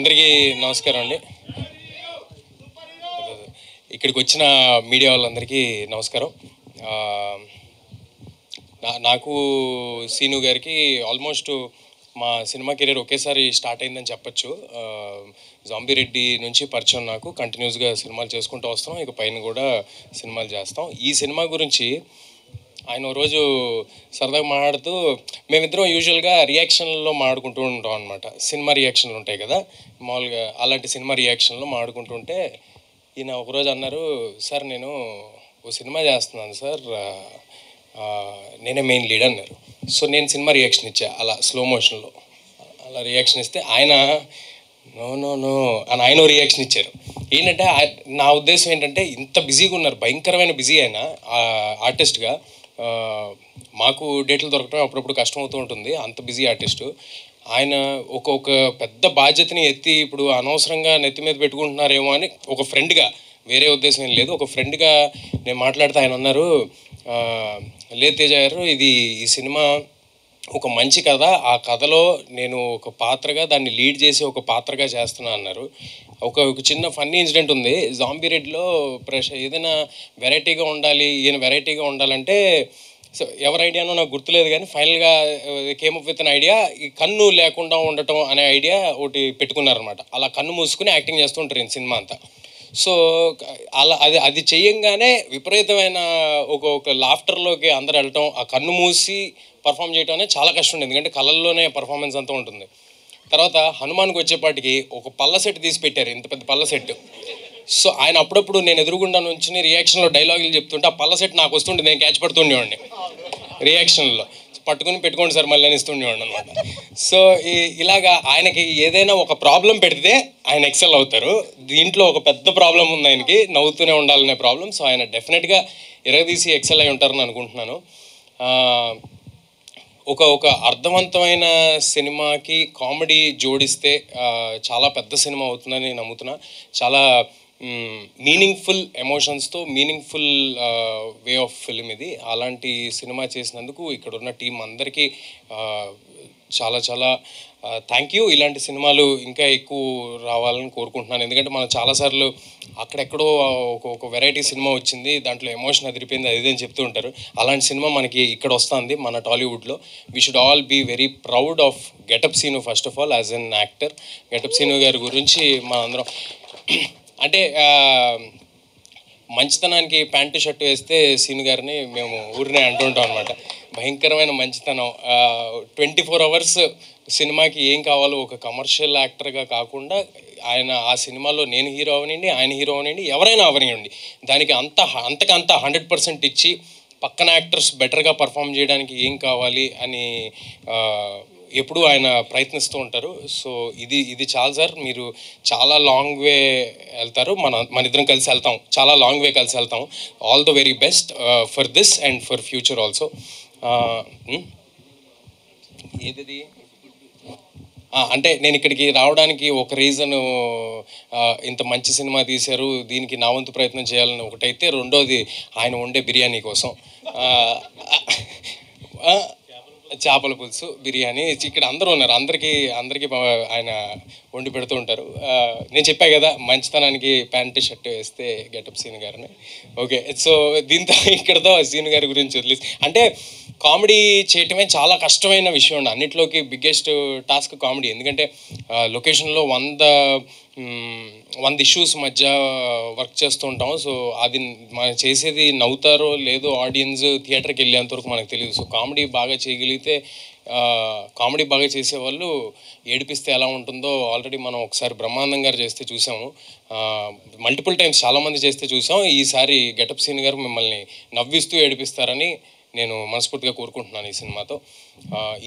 అందరికీ నమస్కారం అండి. ఇక్కడికి వచ్చిన మీడియా వాళ్ళందరికీ నమస్కారం. నాకు సీను గారికి ఆల్మోస్ట్ మా సినిమా కెరీర్ ఒకేసారి స్టార్ట్ అయిందని చెప్పచ్చు. జాంబీ రెడ్డి నుంచి పరిచయం, నాకు కంటిన్యూస్గా సినిమాలు చేసుకుంటూ వస్తాం, ఇక పైన కూడా సినిమాలు చేస్తాం. ఈ సినిమా గురించి ఆయన రోజు సరదాగా మాట్లాడుతూ, మేమిద్దరం యూజువల్గా రియాక్షన్లో మాట్లాడుకుంటూ ఉంటాం అనమాట. సినిమా రియాక్షన్లు ఉంటాయి కదా మామూలుగా, అలాంటి సినిమా రియాక్షన్లో మాట్లాడుకుంటుంటే ఈయన ఒకరోజు అన్నారు, సార్ నేను ఓ సినిమా చేస్తున్నాను సార్, నేనే మెయిన్ లీడ్ అన్నారు. సో నేను సినిమా రియాక్షన్ ఇచ్చా అలా స్లో మోషన్లో. అలా రియాక్షన్ ఇస్తే ఆయన నో నో నో అని ఆయన రియాక్షన్ ఇచ్చారు. ఏంటంటే నా ఉద్దేశం ఏంటంటే, ఇంత బిజీగా ఉన్నారు, భయంకరమైన బిజీ ఆయన ఆర్టిస్ట్గా. మాకు డేట్లు దొరకడం అప్పుడప్పుడు కష్టమవుతూ ఉంటుంది, అంత బిజీ ఆర్టిస్టు ఆయన. ఒక పెద్ద బాధ్యతని ఎత్తి ఇప్పుడు అనవసరంగా నెత్తి మీద పెట్టుకుంటున్నారేమో అని ఒక ఫ్రెండ్గా, వేరే ఉద్దేశం ఏం లేదు, ఒక ఫ్రెండ్గా నేను మాట్లాడితే ఆయన అన్నారు, లేదు తేజ గారు, ఈ సినిమా ఒక మంచి కథ, ఆ కథలో నేను ఒక పాత్రగా దాన్ని లీడ్ చేసి ఒక పాత్రగా చేస్తున్నా అన్నారు. ఒక చిన్న ఫన్నీ ఇన్సిడెంట్ ఉంది. జాంబీ రెడ్డిలో ఏదైనా వెరైటీగా ఉండాలి, ఈయన వెరైటీగా ఉండాలంటే, సో ఎవరి ఐడియానో నాకు గుర్తులేదు కానీ ఫైనల్గా came up with an idea, ఈ కన్ను లేకుండా ఉండటం అనే ఐడియా ఒకటి పెట్టుకున్నారనమాట. అలా కన్ను మూసుకుని యాక్టింగ్ చేస్తూ ఉంటారు ఈ సినిమా అంతా. సో అలా అది చేయంగానే విపరీతమైన ఒక లాఫ్టర్లోకి అందరు వెళ్ళటం, ఆ కన్ను మూసి పర్ఫామ్ చేయటం అనేది చాలా కష్టం ఉంది, ఎందుకంటే కళల్లోనే పర్ఫార్మెన్స్ అంతా ఉంటుంది. తర్వాత హనుమాన్కి వచ్చేపాటికి ఒక పళ్ళ సెట్ తీసి పెట్టారు, ఇంత పెద్ద పళ్ళ సెట్. సో ఆయన అప్పుడప్పుడు నేను ఎదురుగుండా నుంచి రియాక్షన్లో డైలాగులు చెప్తుంటే ఆ పళ్ళ సెట్ నాకు వస్తుండే, నేను క్యాచ్ పడుతుండేవాడిని రియాక్షన్లో, పట్టుకుని పెట్టుకోండి సార్ మళ్ళీ అనిస్తుండేవాడిని అనమాట. సో ఇలాగా ఆయనకి ఏదైనా ఒక ప్రాబ్లం పెడితే ఆయన ఎక్సెల్ అవుతారు. దీంట్లో ఒక పెద్ద ప్రాబ్లం ఉంది ఆయనకి, నవ్వుతూనే ఉండాలనే ప్రాబ్లం. సో ఆయన డెఫినెట్గా ఎరగదీసి ఎక్సెల్ అయి ఉంటారని అనుకుంటున్నాను. ఒక అర్థవంతమైన సినిమాకి కామెడీ జోడిస్తే చాలా పెద్ద సినిమా అవుతుందని నమ్ముతున్నా. చాలా మీనింగ్ఫుల్ ఎమోషన్స్తో మీనింగ్ఫుల్ వే ఆఫ్ ఫిల్మ్ ఇది. అలాంటి సినిమా చేసినందుకు ఇక్కడ ఉన్న టీం అందరికీ చాలా చాలా థ్యాంక్ యూ. ఇలాంటి సినిమాలు ఇంకా ఎక్కువ రావాలని కోరుకుంటున్నాను, ఎందుకంటే మనం చాలాసార్లు అక్కడెక్కడో ఒక వెరైటీ సినిమా వచ్చింది, దాంట్లో ఎమోషన్ అదిరిపోయింది, అది అని చెప్తూ ఉంటారు. అలాంటి సినిమా మనకి ఇక్కడ వస్తుంది మన టాలీవుడ్లో. We should all be very proud of Getup Seenu first of all as an actor. Getup Seenu గారి గురించి మనందరం అంటే మంచితనానికి ప్యాంటు షర్టు వేస్తే సీను గారిని మేము ఊరినే అంటుంటాం అనమాట. భయంకరమైన మంచితనం. 24 hours సినిమాకి ఏం కావాలో ఒక కమర్షియల్ యాక్టర్గా కాకుండా ఆయన ఆ సినిమాలో నేను హీరో అవనండి, ఆయన హీరో అవనండి, ఎవరైనా అవనివ్వండి, దానికి అంతకంత 100% ఇచ్చి పక్కన యాక్టర్స్ బెటర్గా పర్ఫామ్ చేయడానికి ఏం కావాలి అని ఎప్పుడూ ఆయన ప్రయత్నిస్తూ ఉంటారు. సో ఇది చాలా సార్, మీరు చాలా లాంగ్ వే వెళ్తారు, మన ఇద్దరం కలిసి వెళ్తాం, చాలా లాంగ్ వే కలిసి వెళ్తాం. All the very best for this and for future also. ఏది అంటే నేను ఇక్కడికి రావడానికి ఒక రీజను, ఇంత మంచి సినిమా తీశారు, దీనికి నా వంతు ప్రయత్నం చేయాలని ఒకటైతే, రెండోది ఆయన వండే బిర్యానీ కోసం. చేపల పులుసు, బిర్యానీ, ఇక్కడ అందరూ ఉన్నారు, అందరికీ ఆయన వండి పెడుతూ ఉంటారు. నేను చెప్పా కదా, మంచితనానికి ప్యాంటు షర్ట్ వేస్తే గెటప్ సీను గారిని. ఓకే, సో దీంతో ఇక్కడతో సీను గారి గురించి వదిలేసి, అంటే కామెడీ చేయటమే చాలా కష్టమైన విషయం అండి, అన్నిట్లోకి బిగ్గెస్ట్ టాస్క్ కామెడీ. ఎందుకంటే లొకేషన్లో 100 ఇష్యూస్ మధ్య వర్క్ చేస్తూ ఉంటాం. సో అది మనం చేసేది నవ్వుతారో లేదో ఆడియన్స్ థియేటర్కి వెళ్ళేంతవరకు మనకు తెలియదు. సో కామెడీ బాగా చేయగలిగితే, కామెడీ బాగా చేసేవాళ్ళు ఏడిపిస్తే ఎలా ఉంటుందో ఆల్రెడీ మనం ఒకసారి బ్రహ్మానందం గారు చేస్తే చూసాము, మల్టిపుల్ టైమ్స్ చాలామంది చేస్తే చూసాం. ఈసారి గెటప్ సీన్ గారు మిమ్మల్ని నవ్విస్తూ ఏడిపిస్తారని నేను మనస్ఫూర్తిగా కోరుకుంటున్నాను ఈ సినిమాతో.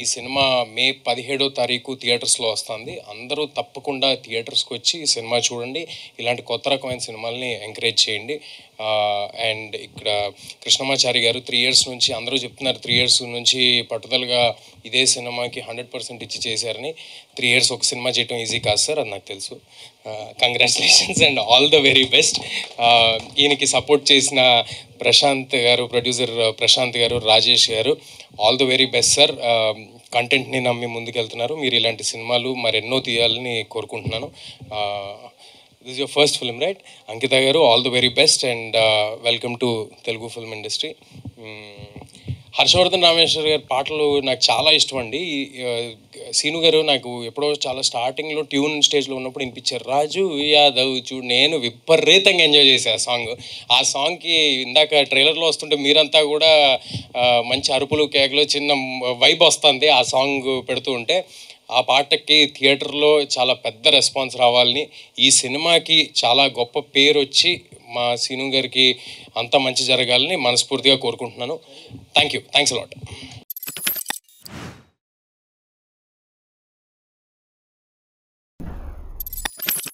ఈ సినిమా మే 17వ తారీఖు థియేటర్స్లో వస్తుంది. అందరూ తప్పకుండా థియేటర్స్కి వచ్చి ఈ సినిమా చూడండి, ఇలాంటి కొత్త రకమైన సినిమాల్ని ఎంకరేజ్ చేయండి. అండ్ ఇక్కడ కృష్ణమాచారి గారు 3 years నుంచి అందరూ చెప్తున్నారు, 3 years నుంచి పట్టుదలగా ఇదే సినిమాకి 100% ఇచ్చి చేశారని. 3 years ఒక సినిమా చేయటం ఈజీ కాదు సార్, అది నాకు తెలుసు. Congratulations and all the very best. ఈయనకి సపోర్ట్ చేసిన Prashanth garu, producer Prashanth garu, Rajesh garu, all the very best sir. కంటెంట్ని నమ్మి ముందుకెళ్తున్నారు. మీరు ఇలాంటి సినిమాలు మరెన్నో తీయాలని కోరుకుంటున్నాను. This your first film right? Ankita garu, all the very best and welcome to Telugu film industry. Harshavardhan Rameshwar గారి పాటలు నాకు చాలా ఇష్టం అండి. సీను గారు నాకు ఎప్పుడో చాలా స్టార్టింగ్లో ట్యూన్ స్టేజ్లో ఉన్నప్పుడు వినిపించారు, రాజు యాదవ్ చూడు. నేను విపరీతంగా ఎంజాయ్ చేశాను ఆ సాంగ్. ఆ సాంగ్కి ఇందాక ట్రైలర్లో వస్తుంటే మీరంతా కూడా మంచి అరుపులు, కేకలు, చిన్న వైబ్ వస్తుంది ఆ సాంగ్ పెడుతూ ఉంటే. ఆ పాటకి థియేటర్లో చాలా పెద్ద రెస్పాన్స్ రావాలని, ఈ సినిమాకి చాలా గొప్ప పేరు వచ్చి మా సీను గారికి అంతా మంచి జరగాలని మనస్ఫూర్తిగా కోరుకుంటున్నాను. Thanks a lot.